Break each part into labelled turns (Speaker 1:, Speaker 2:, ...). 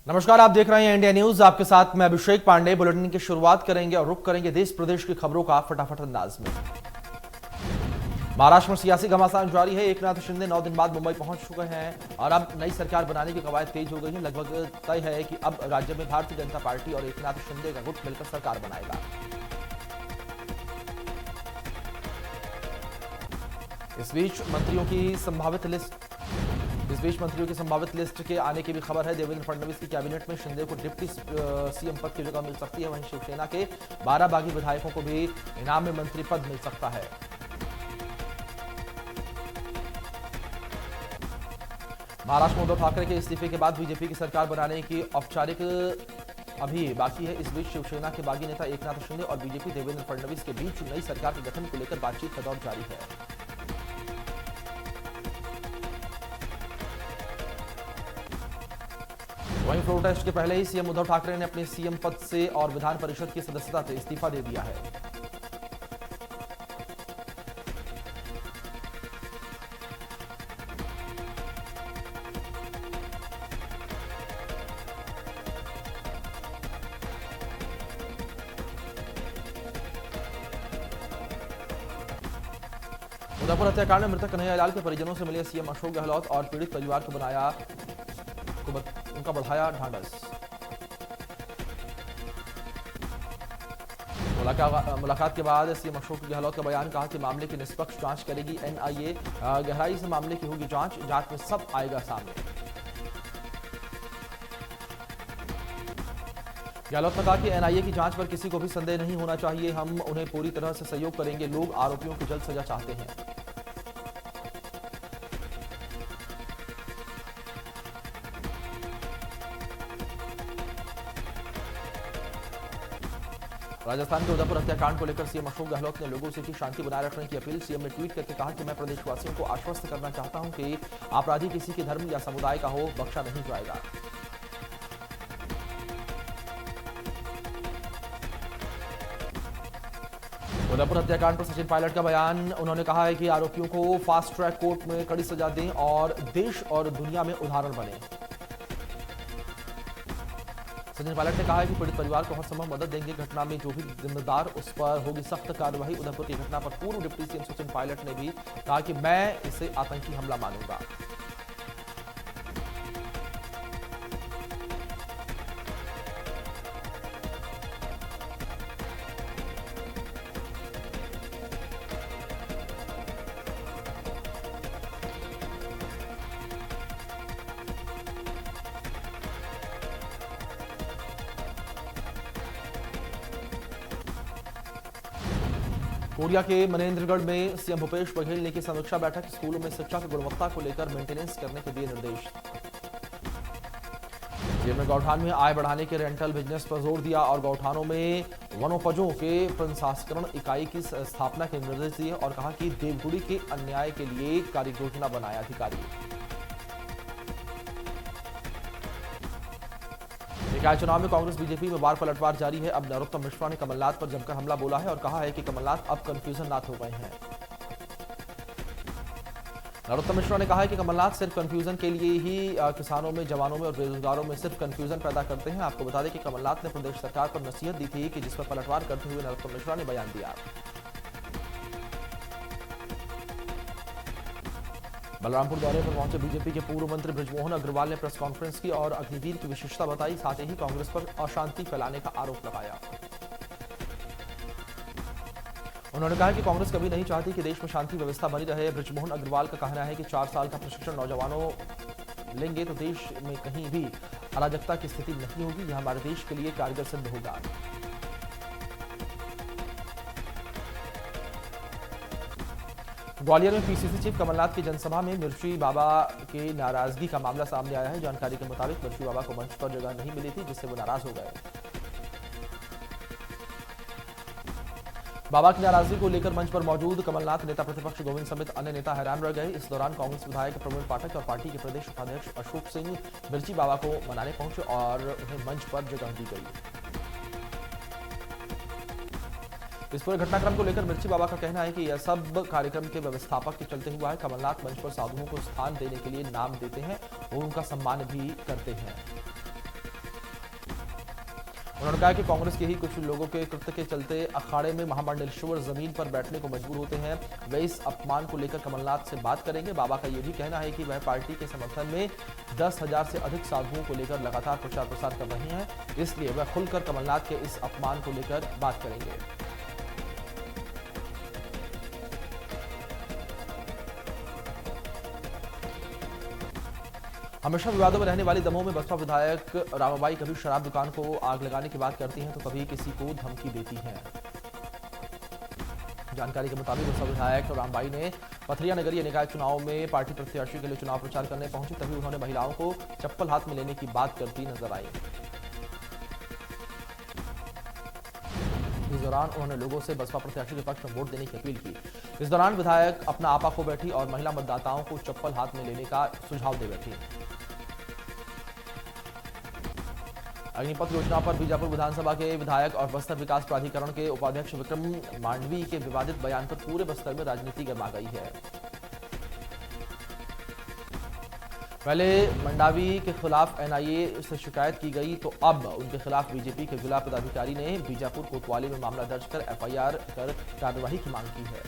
Speaker 1: नमस्कार, आप देख रहे हैं इंडिया न्यूज। आपके साथ मैं अभिषेक पांडे। बुलेटिन की शुरुआत करेंगे और रुख करेंगे देश प्रदेश की खबरों का फटाफट अंदाज में। महाराष्ट्र में सियासी घमासान जारी है। एकनाथ शिंदे 9 दिन बाद मुंबई पहुंच चुके हैं और अब नई सरकार बनाने की कवायद तेज हो गई है। लगभग तय है कि अब राज्य में भारतीय जनता पार्टी और एकनाथ शिंदे का गुट मिलकर सरकार बनाएगा। इस बीच मंत्रियों की संभावित लिस्ट के आने की भी खबर है। देवेंद्र फडणवीस की कैबिनेट में शिंदे को डिप्टी सीएम पद की जगह मिल सकती है। वहीं शिवसेना के 12 बागी विधायकों को भी इनाम में मंत्री पद मिल सकता है। महाराष्ट्र में उद्धव ठाकरे के इस्तीफे के बाद बीजेपी की सरकार बनाने की औपचारिक अभी बाकी है। इस बीच शिवसेना के बागी नेता एकनाथ शिंदे और बीजेपी देवेंद्र फडणवीस के बीच नई सरकार के गठन को लेकर बातचीत का दौर जारी है। वहीं फ्लोर टेस्ट के पहले ही सीएम उद्धव ठाकरे ने अपने सीएम पद से और विधान परिषद की सदस्यता से इस्तीफा दे दिया है। उदयपुर हत्याकांड में मृतक कन्हैयालाल के परिजनों से मिले सीएम अशोक गहलोत और पीड़ित परिवार को उनका बढ़ाया ढांढस। मुलाकात के बाद सीएम अशोक गहलोत का बयान, कहा कि मामले की निष्पक्ष जांच करेगी एनआईए। गहराई से मामले की होगी जांच में सब आएगा सामने। गहलोत ने कहा कि एनआईए की जांच पर किसी को भी संदेह नहीं होना चाहिए। हम उन्हें पूरी तरह से सहयोग करेंगे। लोग आरोपियों की जल्द सजा चाहते हैं। राजस्थान के उदयपुर हत्याकांड को लेकर सीएम अशोक गहलोत ने लोगों से की शांति बनाए रखने की अपील। सीएम ने ट्वीट करके कहा कि मैं प्रदेशवासियों को आश्वस्त करना चाहता हूं कि अपराधी किसी के धर्म या समुदाय का हो, बख्शा नहीं जाएगा। उदयपुर हत्याकांड पर सचिन पायलट का बयान, उन्होंने कहा है कि आरोपियों को फास्ट ट्रैक कोर्ट में कड़ी सजा दें और देश और दुनिया में उदाहरण बने। सचिन पायलट ने कहा है कि पीड़ित परिवार को हर संभव मदद देंगे। घटना में जो भी जिम्मेदार उस पर होगी सख्त कार्रवाई। उदयपुर की घटना पर पूर्व डिप्टी सीएम सचिन पायलट ने भी कहा कि मैं इसे आतंकी हमला मानूंगा। कोरिया के मनेंद्रगढ़ में सीएम भूपेश बघेल ने की समीक्षा बैठक। स्कूलों में शिक्षा की गुणवत्ता को लेकर मेंटेनेंस करने के दिए निर्देश। सीएम ने गौठान में आय बढ़ाने के रेंटल बिजनेस पर जोर दिया और गौठानों में वनोपजों के प्रसंस्करण इकाई की स्थापना के निर्देश दिए और कहा कि देवगुड़ी के अन्याय के लिए कार्य योजना बनाया अधिकारी। निकाय चुनाव में कांग्रेस बीजेपी में बार पलटवार जारी है। अब नरोत्तम मिश्रा ने कमलनाथ पर जमकर हमला बोला है और कहा है कि कमलनाथ अब कंफ्यूजन नाथ हो गए हैं। नरोत्तम मिश्रा ने कहा है कि कमलनाथ सिर्फ कंफ्यूजन के लिए ही किसानों में, जवानों में और बेरोजगारों में सिर्फ कंफ्यूजन पैदा करते हैं। आपको बता दें कि कमलनाथ ने प्रदेश सरकार पर नसीहत दी थी कि जिस पर पलटवार करते हुए नरोत्तम मिश्रा ने बयान दिया। बलरामपुर दौरे पर पहुंचे बीजेपी के पूर्व मंत्री बृजमोहन अग्रवाल ने प्रेस कॉन्फ्रेंस की और अग्निवीर की विशेषता बताई। साथ ही कांग्रेस पर अशांति फैलाने का आरोप लगाया। उन्होंने कहा कि कांग्रेस कभी नहीं चाहती कि देश में शांति व्यवस्था बनी रहे। बृजमोहन अग्रवाल का कहना है कि 4 साल का प्रशिक्षण नौजवानों लेंगे तो देश में कहीं भी अराजकता की स्थिति नहीं होगी। यह हमारे देश के लिए कारगर सिद्ध होगा। ग्वालियर में पीसीसी चीफ कमलनाथ की जनसभा में मिर्ची बाबा के नाराजगी का मामला सामने आया है। जानकारी के मुताबिक मिर्ची बाबा को मंच पर जगह नहीं मिली थी, जिससे वो नाराज हो गए। बाबा की नाराजगी को लेकर मंच पर मौजूद कमलनाथ, नेता प्रतिपक्ष गोविंद समेत अन्य नेता हैरान रह गए। इस दौरान कांग्रेस विधायक प्रवीण पाठक और पार्टी के प्रदेश उपाध्यक्ष अशोक सिंह मिर्ची बाबा को मनाने पहुंचे और उन्हें मंच पर जगह दी गई। इस पूरे घटनाक्रम को लेकर मिर्ची बाबा का कहना है कि यह सब कार्यक्रम के व्यवस्थापक के चलते हुआ है। कमलनाथ मंच पर साधुओं को स्थान देने के लिए नाम देते हैं और उनका सम्मान भी करते हैं। उन्होंने कहा कि कांग्रेस के ही कुछ लोगों के कृत्य के चलते अखाड़े में महामंडलेश्वर जमीन पर बैठने को मजबूर होते हैं। वे इस अपमान को लेकर कमलनाथ से बात करेंगे। बाबा का यह भी कहना है कि वह पार्टी के समर्थन में 10,000 से अधिक साधुओं को लेकर लगातार प्रचार प्रसार कर रहे हैं, इसलिए वह खुलकर कमलनाथ के इस अपमान को लेकर बात करेंगे। हमेशा विवादों में रहने वाली दमोह में बसपा विधायक रामाबाई कभी शराब दुकान को आग लगाने की बात करती हैं तो कभी किसी को धमकी देती हैं। जानकारी के मुताबिक बसपा विधायक रामबाई ने पथरिया नगरीय निकाय चुनाव में पार्टी प्रत्याशी के लिए चुनाव प्रचार करने पहुंची, तभी उन्होंने महिलाओं को चप्पल हाथ में लेने की बात करती नजर आई। इस दौरान उन्होंने लोगों से बसपा प्रत्याशी के पक्ष में वोट देने की अपील की। इस दौरान विधायक अपना आपा खो बैठी और महिला मतदाताओं को चप्पल हाथ में लेने का सुझाव दे बैठी। अग्निपथ योजना पर बीजापुर विधानसभा के विधायक और बस्तर विकास प्राधिकरण के उपाध्यक्ष विक्रम मांडवी के विवादित बयान पर पूरे बस्तर में राजनीति गर्मा गई है। पहले मंडावी के खिलाफ एनआईए से शिकायत की गई तो अब उनके खिलाफ बीजेपी के जिला पदाधिकारी ने बीजापुर कोतवाली में मामला दर्ज कर एफआईआर कर कार्रवाई की मांग की है।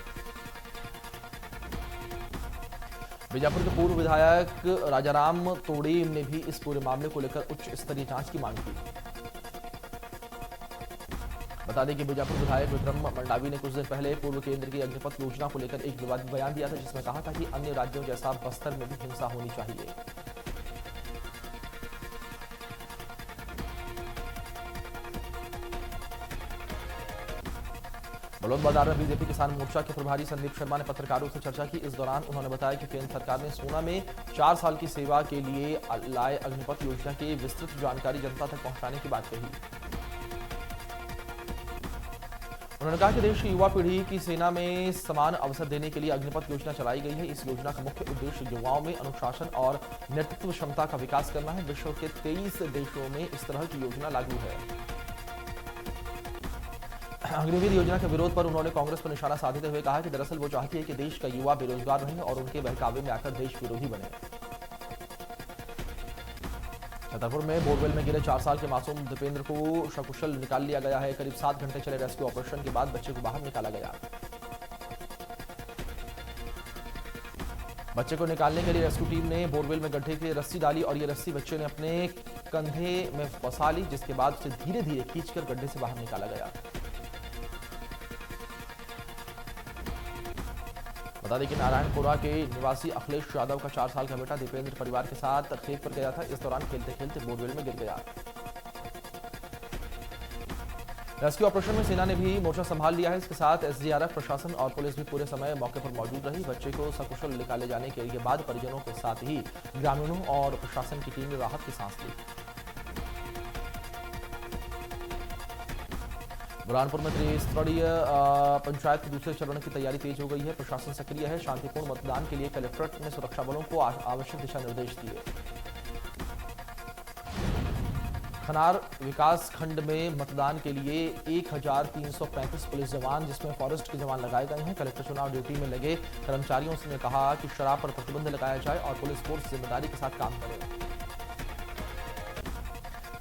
Speaker 1: बीजापुर के पूर्व विधायक राजाराम तोड़ेम ने भी इस पूरे मामले को लेकर उच्च स्तरीय जांच की मांग की। बता दें कि बीजापुर विधायक विक्रम मंडावी ने कुछ दिन पहले पूर्व केंद्र की अग्निपथ योजना को लेकर एक विवादित बयान दिया था, जिसमें कहा था कि अन्य राज्यों जैसा बस्तर में भी हिंसा होनी चाहिए। बलौद बाजार में बीजेपी किसान मोर्चा के प्रभारी संदीप शर्मा ने पत्रकारों से चर्चा की। इस दौरान उन्होंने बताया कि केंद्र सरकार ने सोना में 4 साल की सेवा के लिए लाए अग्निपथ योजना की विस्तृत जानकारी जनता तक पहुंचाने की बात कही। उन्होंने कहा कि देश की युवा पीढ़ी की सेना में समान अवसर देने के लिए अग्निपथ योजना चलाई गई है। इस योजना का मुख्य उद्देश्य युवाओं में अनुशासन और नेतृत्व क्षमता का विकास करना है। विश्व के 23 देशों में इस तरह की योजना लागू है। अग्निवीर योजना के विरोध पर उन्होंने कांग्रेस पर निशाना साधते हुए कहा कि दरअसल वो चाहती है कि देश का युवा बेरोजगार रहे और उनके बहकावे में आकर देश विरोधी बने। छतरपुर में बोरवेल में गिरे 4 साल के मासूम दीपेंद्र को सकुशल निकाल लिया गया है। करीब 7 घंटे चले रेस्क्यू ऑपरेशन के बाद बच्चे को बाहर निकाला गया। बच्चे को निकालने के लिए रेस्क्यू टीम ने बोरवेल में गड्ढे की रस्सी डाली और ये रस्सी बच्चे ने अपने कंधे में फंसा ली, जिसके बाद उसे धीरे धीरे खींचकर गड्ढे से बाहर निकाला गया। बता दें कि नारायणपुरा के निवासी अखिलेश यादव का 4 साल का बेटा दीपेंद्र परिवार के साथ खेत पर गया था। इस दौरान खेलते खेलते बोरवेल में गिर गया। रेस्क्यू ऑपरेशन में सेना ने भी मोर्चा संभाल लिया है। इसके साथ एसडीआरएफ, प्रशासन और पुलिस भी पूरे समय मौके पर मौजूद रही। बच्चे को सकुशल निकाले जाने के बाद परिजनों के साथ ही ग्रामीणों और प्रशासन की टीम ने राहत की सांस ली। बुरहानपुर में त्रिस्तरीय पंचायत के दूसरे चरण की तैयारी तेज हो गई है। प्रशासन सक्रिय है। शांतिपूर्ण मतदान के लिए कलेक्ट्रेट ने सुरक्षा बलों को आवश्यक दिशा निर्देश दिए। खनार विकास खंड में मतदान के लिए 1335 पुलिस जवान, जिसमें फॉरेस्ट के जवान लगाए गए हैं। कलेक्टर चुनाव ड्यूटी में लगे कर्मचारियों ने कहा कि शराब पर प्रतिबंध लगाया जाए और पुलिस फोर्स जिम्मेदारी के साथ काम करे।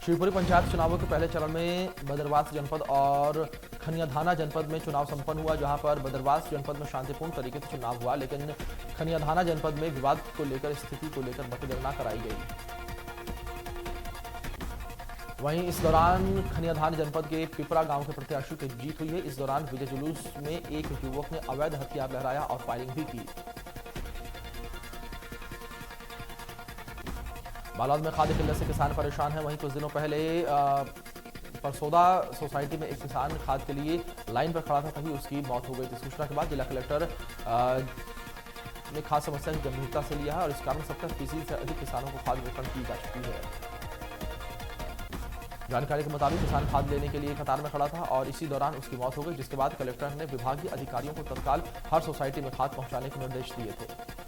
Speaker 1: शिवपुरी पंचायत चुनावों के पहले चरण में बदरवास जनपद और खनियाधाना जनपद में चुनाव संपन्न हुआ, जहां पर बदरवास जनपद में शांतिपूर्ण तरीके से चुनाव हुआ, लेकिन खनियाधाना जनपद में विवाद को लेकर स्थिति को लेकर मतगणना कराई गई। वहीं इस दौरान खनियाधाना जनपद के पिपरा गांव के प्रत्याशी की जीत हुई है। इस दौरान विजय जुलूस में एक युवक ने अवैध हथियार लहराया और फायरिंग भी की। बालोद में खाद्य किल्लत से किसान परेशान है। वहीं कुछ दिनों पहले परसौदा सोसाइटी में एक किसान खाद के लिए लाइन पर खड़ा था, तभी उसकी मौत हो गई थी। सूचना के बाद जिला कलेक्टर ने खाद समस्या की गंभीरता से लिया है और इस कारण 70% से अधिक किसानों को खाद वितरण की जा चुकी है। जानकारी के मुताबिक किसान खाद लेने के लिए कतार में खड़ा था और इसी दौरान उसकी मौत हो गई, जिसके बाद कलेक्टर ने विभागीय अधिकारियों को तत्काल हर सोसाइटी में खाद पहुंचाने के निर्देश दिए थे।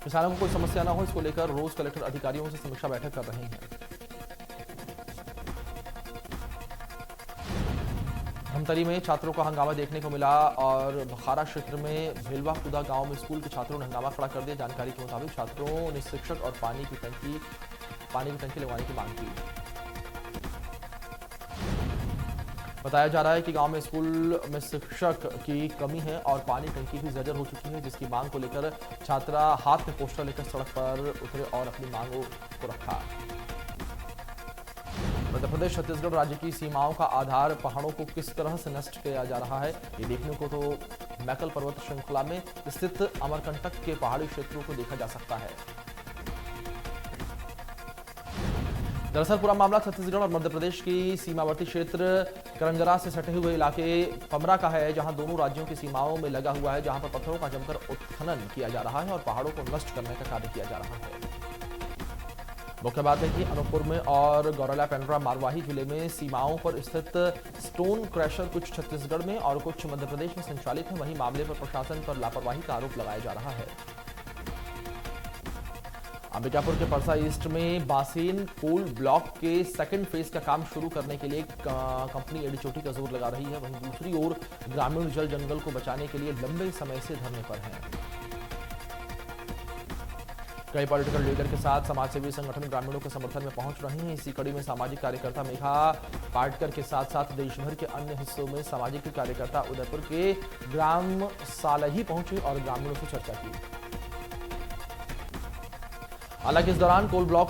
Speaker 1: किसानों को कोई समस्या न हो, इसको लेकर रोज कलेक्टर अधिकारियों से समीक्षा बैठक कर रहे हैं। धमतरी में छात्रों का हंगामा देखने को मिला और बखारा क्षेत्र में भेलवा खुदा गांव में स्कूल के छात्रों ने हंगामा खड़ा कर दिया। जानकारी के मुताबिक छात्रों ने शिक्षक और पानी की टंकी लगवाने की मांग की। बताया जा रहा है कि गांव में स्कूल में शिक्षक की कमी है और पानी टंकी भी जर्जर हो चुकी है, जिसकी मांग को लेकर छात्रा हाथ में पोस्टर लेकर सड़क पर उतरे और अपनी मांगों को रखा। मध्य प्रदेश छत्तीसगढ़ राज्य की सीमाओं का आधार पहाड़ों को किस तरह से नष्ट किया जा रहा है, ये देखने को तो मैकल पर्वत श्रृंखला में स्थित अमरकंटक के पहाड़ी क्षेत्रों को देखा जा सकता है। दरअसल पूरा मामला छत्तीसगढ़ और मध्य प्रदेश की सीमावर्ती क्षेत्र करंजरा से सटे हुए इलाके पमरा का है, जहां दोनों राज्यों की सीमाओं में लगा हुआ है, जहां पर पत्थरों का जमकर उत्खनन किया जा रहा है और पहाड़ों को नष्ट करने का कार्य किया जा रहा है। मुख्य बात है कि अनूपपुर में और गौरेला पेंड्रा मारवाही जिले में सीमाओं पर स्थित स्टोन क्रैशर कुछ छत्तीसगढ़ में और कुछ मध्य प्रदेश में संचालित है। वहीं मामले पर प्रशासन पर लापरवाही का आरोप लगाया जा रहा है। अंबिकापुर के परसा ईस्ट में बासेन कोल ब्लॉक के सेकंड फेज का काम शुरू करने के लिए कंपनी एडी चोटी का जोर लगा रही है। वहीं दूसरी ओर ग्रामीण जल जंगल को बचाने के लिए लंबे समय से धरने पर हैं। कई पॉलिटिकल लीडर के साथ समाजसेवी संगठन ग्रामीणों के समर्थन में पहुंच रहे हैं। इसी कड़ी में सामाजिक कार्यकर्ता मेघा पाटकर के साथ साथ देश भर के अन्य हिस्सों में सामाजिक कार्यकर्ता उदयपुर के ग्राम सालही पहुंचे और ग्रामीणों से चर्चा की। हालांकि इस दौरान कोल ब्लॉक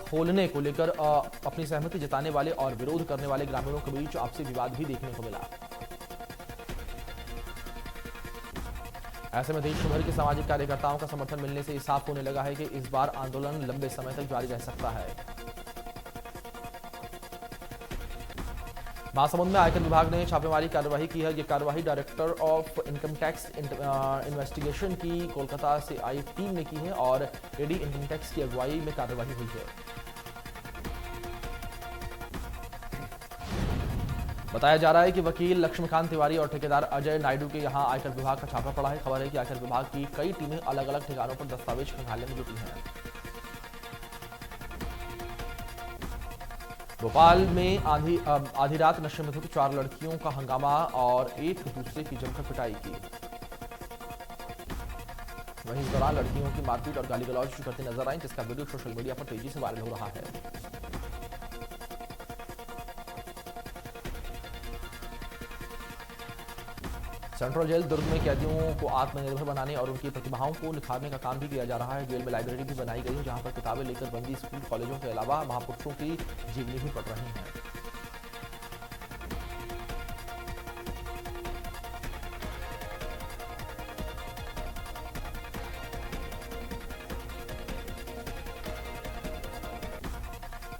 Speaker 1: खोलने को लेकर अपनी सहमति जताने वाले और विरोध करने वाले ग्रामीणों के बीच आपसी विवाद भी देखने को मिला। ऐसे में देश भर के सामाजिक कार्यकर्ताओं का समर्थन मिलने से साफ होने लगा है कि इस बार आंदोलन लंबे समय तक जारी रह सकता है। महासमुंद में आयकर विभाग ने छापेमारी कार्रवाई की है। ये कार्रवाई director of income tax investigation की कोलकाता से आई टीम ने की है और एडी इनकम टैक्स की अगुवाई में कार्रवाई हुई है। बताया जा रहा है कि वकील लक्ष्मीकांत तिवारी और ठेकेदार अजय नायडू के यहां आयकर विभाग का छापा पड़ा है। खबर है कि आयकर विभाग की कई टीमें अलग अलग ठिकानों पर दस्तावेज खंगालने में जुटी हैं। भोपाल में आधी रात नशे में धुत 4 लड़कियों का हंगामा और एक दूसरे की जमकर पिटाई की। वहीं इस दौरान लड़कियों की मारपीट और गाली गलौज करती नजर आई, जिसका वीडियो सोशल मीडिया पर तेजी से वायरल हो रहा है। सेंट्रल जेल दुर्ग में कैदियों को आत्मनिर्भर बनाने और उनकी प्रतिभाओं को निखारने का काम भी किया जा रहा है। जेल में लाइब्रेरी भी बनाई गई है, जहां पर किताबें लेकर बंदी स्कूल कॉलेजों के अलावा महापुरुषों की जीवनी भी पढ़ रही हैं।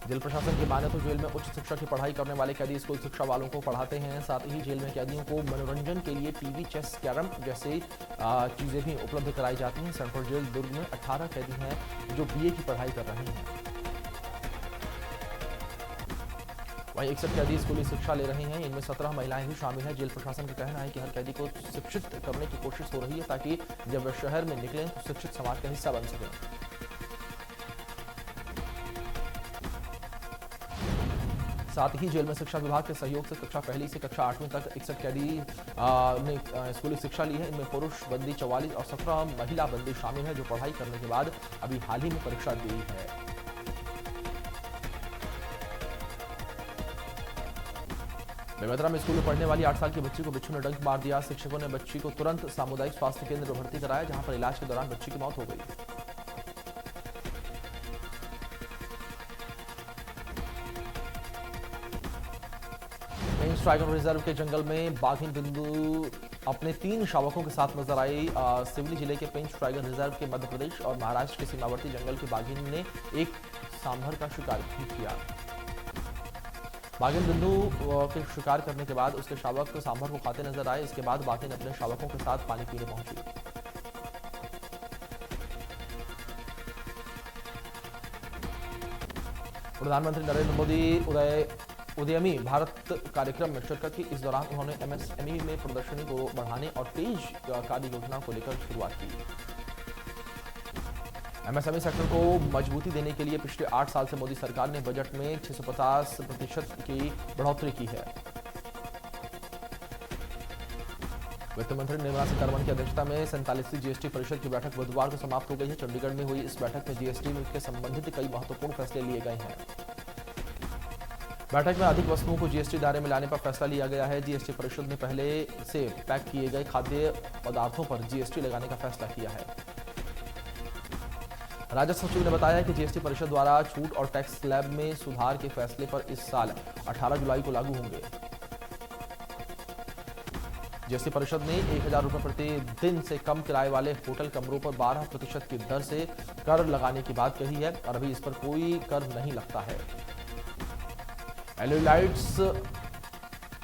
Speaker 1: जेल प्रशासन की माने तो जेल में उच्च शिक्षा की पढ़ाई करने वाले कैदी स्कूल शिक्षा वालों को पढ़ाते हैं। साथ ही जेल में कैदियों को मनोरंजन के लिए टीवी, चेस, कैरम जैसे चीजें भी उपलब्ध कराई जाती हैं। सेंट्रल जेल दुर्ग में 18 कैदी हैं जो बीए की पढ़ाई कर रहे हैं। वहीं 61 कैदी स्कूली शिक्षा ले रहे हैं। इनमें 17 महिलाएं भी शामिल हैं। जेल प्रशासन का कहना है कि हर कैदी को शिक्षित करने की कोशिश हो रही है ताकि जब वे शहर में निकलें तो शिक्षित समाज का हिस्सा बन सकें। साथ ही जेल में शिक्षा विभाग के सहयोग से कक्षा पहली से कक्षा 8वीं तक 61 कैदी ने स्कूली शिक्षा ली है। इनमें पुरुष बंदी 44 और 17 महिला बंदी शामिल है, जो पढ़ाई करने के बाद अभी हाल ही में परीक्षा दी है। बेमेतरा में स्कूल में पढ़ने वाली 8 साल की बच्ची को बिच्छू ने डंक मार दिया। शिक्षकों ने बच्ची को तुरंत सामुदायिक स्वास्थ्य केंद्र में भर्ती कराया, जहां पर इलाज के दौरान बच्ची की मौत हो गई। टाइगर रिजर्व के जंगल में बाघिन बिंदु अपने 3 शावकों के साथ नजर आई। सिवनी जिले के पेंच टाइगर रिजर्व के मध्य प्रदेश और महाराष्ट्र के सीमावर्ती जंगल के बाघिन ने एक सांभर का शिकार भी किया। बाघिन बिंदु के शिकार करने के बाद उसके शावक सांभर को खाते नजर आए। इसके बाद बाघिन अपने शावकों के साथ पानी पीने पहुंची। प्रधानमंत्री नरेंद्र मोदी उद्यमी भारत कार्यक्रम में शिरकत की। इस दौरान उन्होंने एमएसएमई में प्रदर्शनी को बढ़ाने और तेज कार्य योजना को लेकर शुरुआत की। एमएसएमई सेक्टर को मजबूती देने के लिए पिछले 8 साल से मोदी सरकार ने बजट में 650% की बढ़ोतरी की है। वित्त मंत्री निर्मला सीतारमण की अध्यक्षता में 47वीं जीएसटी परिषद की बैठक बुधवार को समाप्त हो गई है। चंडीगढ़ में हुई इस बैठक में जीएसटी के संबंधित कई महत्वपूर्ण फैसले लिए गए हैं। बैठक में अधिक वस्तुओं को जीएसटी दायरे में लाने पर फैसला लिया गया है। जीएसटी परिषद ने पहले से पैक किए गए खाद्य पदार्थों पर जीएसटी लगाने का फैसला किया है। राजस्व सचिव ने बताया कि जीएसटी परिषद द्वारा छूट और टैक्स स्लैब में सुधार के फैसले पर इस साल 18 जुलाई को लागू होंगे। जीएसटी परिषद ने 1000 रुपये प्रति दिन से कम किराए वाले होटल कमरों पर 12% की दर से कर लगाने की बात कही है और अभी इस पर कोई कर नहीं लगता है। LED lights,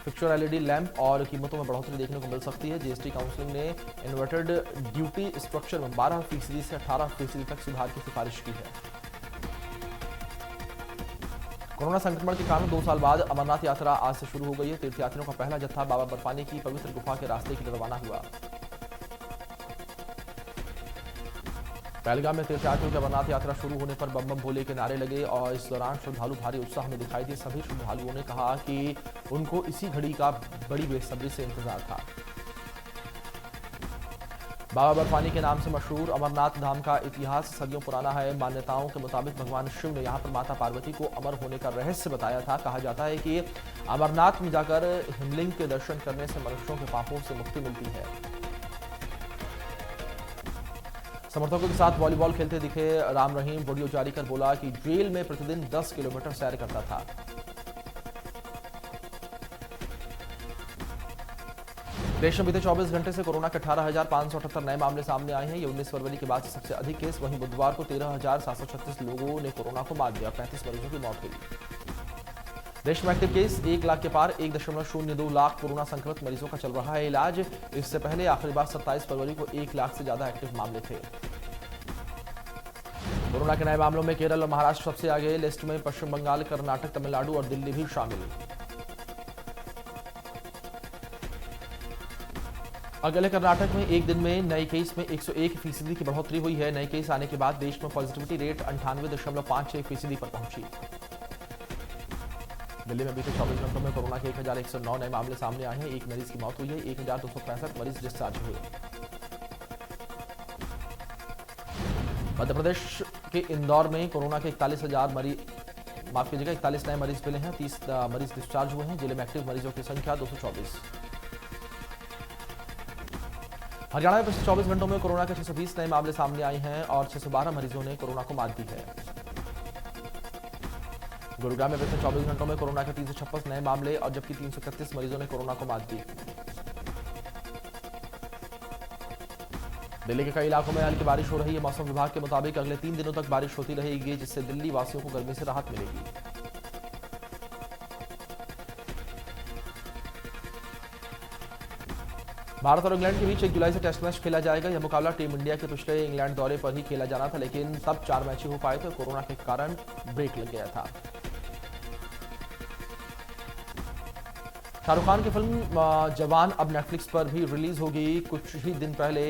Speaker 1: fixture LED lamp और कीमतों में बढ़ोतरी देखने को मिल सकती है। जीएसटी काउंसिल ने इन्वर्टेड ड्यूटी स्ट्रक्चर में 12% से 18% तक सुधार की सिफारिश की है। कोरोना संक्रमण के कारण 2 साल बाद अमरनाथ यात्रा आज से शुरू हो गई है। तीर्थयात्रियों का पहला जत्था बाबा बर्फानी की पवित्र गुफा के रास्ते के लिए रवाना हुआ। पहलगाम में तीर्थयात्रियों की अमरनाथ यात्रा शुरू होने पर बम बम भोले के नारे लगे और इस दौरान श्रद्धालु भारी उत्साह में दिखाई दिए। सभी श्रद्धालुओं ने कहा कि उनको इसी घड़ी का बड़ी बेसब्री से इंतजार था। बाबा बर्फानी के नाम से मशहूर अमरनाथ धाम का इतिहास सदियों पुराना है। मान्यताओं के मुताबिक भगवान शिव ने यहाँ पर माता पार्वती को अमर होने का रहस्य बताया था। कहा जाता है कि अमरनाथ में जाकर हिमलिंग के दर्शन करने से मनुष्यों के पापों से मुक्ति मिलती है। समर्थकों के साथ वॉलीबॉल खेलते दिखे राम रहीम वीडियो जारी कर बोला कि जेल में प्रतिदिन 10 किलोमीटर सैर करता था। देश में बीते 24 घंटे से कोरोना के 18,578 नए मामले सामने आए हैं। ये 19 फरवरी के बाद से सबसे अधिक केस। वहीं बुधवार को 13,736 लोगों ने कोरोना को मात दिया। 35 मरीजों की मौत हुई। देश में एक्टिव केस 1 लाख के पार। 1.02 लाख कोरोना संक्रमित मरीजों का चल रहा है इलाज। इससे पहले आखिरी बार 27 फरवरी को 1 लाख से ज्यादा एक्टिव मामले थे। कोरोना के नए मामलों में केरल और महाराष्ट्र सबसे आगे। लिस्ट में पश्चिम बंगाल, कर्नाटक, तमिलनाडु और दिल्ली भी शामिल। अगले कर्नाटक में एक दिन में नए केस में 101% की बढ़ोतरी हुई है। नए केस आने के बाद देश में पॉजिटिविटी रेट 98.56% पर पहुंची। दिल्ली में बीते 24 घंटों में कोरोना के 1109 नए मामले सामने आए हैं। एक मरीज की मौत हुई है। 1265 मरीज डिस्चार्ज हुए। मध्य प्रदेश के इंदौर में कोरोना के 41 नए मरीज मिले हैं। 30 मरीज डिस्चार्ज हुए हैं। जिले में एक्टिव मरीजों की संख्या 224। हरियाणा में पिछले 24 घंटों में कोरोना के 620 नए मामले सामने आए हैं और 612 मरीजों ने कोरोना को मात दी है। गुरुग्राम में पिछले 24 घंटों में कोरोना के 356 नए मामले और जबकि 331 मरीजों ने कोरोना को मात दी। दिल्ली के कई इलाकों में हल्की बारिश हो रही है। मौसम विभाग के मुताबिक अगले 3 दिनों तक बारिश होती रहेगी, जिससे दिल्ली वासियों को गर्मी से राहत मिलेगी। भारत और इंग्लैंड के बीच 1 जुलाई से टेस्ट मैच खेला जाएगा। यह मुकाबला टीम इंडिया के पिछले इंग्लैंड दौरे पर ही खेला जाना था, लेकिन तब 4 मैच ही हो पाए थे। कोरोना के कारण ब्रेक लग गया था। शाहरुख खान की फिल्म जवान अब नेटफ्लिक्स पर भी रिलीज होगी। कुछ ही दिन पहले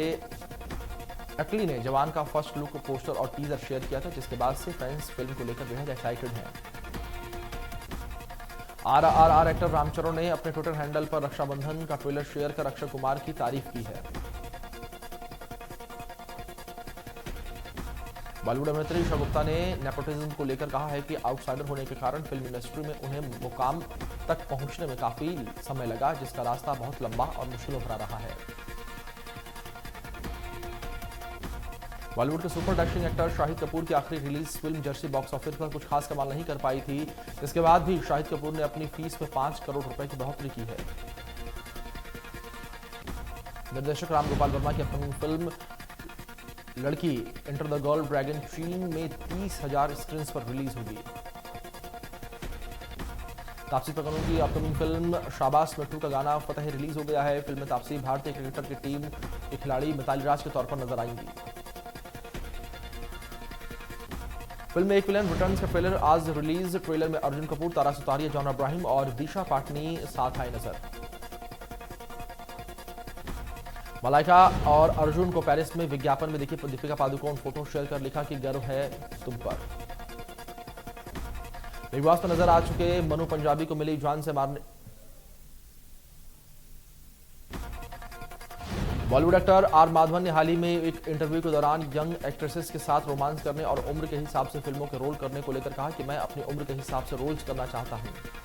Speaker 1: एटली ने जवान का फर्स्ट लुक पोस्टर और टीजर शेयर किया था, जिसके बाद से फैंस फिल्म को लेकर बेहद एक्साइटेड हैं। आरआरआर एक्टर रामचरण ने अपने ट्विटर हैंडल पर रक्षाबंधन का ट्रेलर शेयर कर अक्षय कुमार की तारीफ की है। बॉलीवुड अभिनेत्री ईशा गुप्ता ने नेपोटिज्म को लेकर कहा है कि आउटसाइडर होने के कारण फिल्म इंडस्ट्री में उन्हें मुकाम तक पहुंचने में काफी समय लगा, जिसका रास्ता बहुत लंबा और मुश्किल भरा रहा है। बॉलीवुड के super dashing actor Shahid Kapoor की आखिरी release film Jersey box office पर कुछ खास कमाल नहीं कर पाई थी। इसके बाद भी शाहिद कपूर ने अपनी फीस में 5 करोड़ रुपए की बढ़ोतरी की है। निर्देशक राम गोपाल वर्मा की अपनी फिल्म लड़की एंटर द गर्ल ड्रैगन चीन में 30,000 स्क्रीन्स पर रिलीज होगी। तापसी पन्नू की अपकमिंग फिल्म शाबाश मिट्टू का गाना फतेह रिलीज हो गया है। फिल्म में तापसी भारतीय क्रिकेटर की टीम के खिलाड़ी मिताली राज के तौर पर नजर आएंगी। फिल्म एक विलन रिटर्न्स का ट्रेलर आज रिलीज। ट्रेलर में अर्जुन कपूर, तारा सुतारिया, जॉन अब्राहिम और दिशा पाटनी साथ आए नजर। मलाइका और अर्जुन को पेरिस में विज्ञापन में दिखी दीपिका पादुकोण, फोटो शेयर कर लिखा कि गर्व है तुम पर। बिग बॉस में नजर आ चुके मनु पंजाबी को मिली जान से मारने बॉलीवुड एक्टर आर माधवन ने हाल ही में एक इंटरव्यू के दौरान यंग एक्ट्रेसेस के साथ रोमांस करने और उम्र के हिसाब से फिल्मों के रोल करने को लेकर कहा कि मैं अपनी उम्र के हिसाब से रोल्स करना चाहता हूं।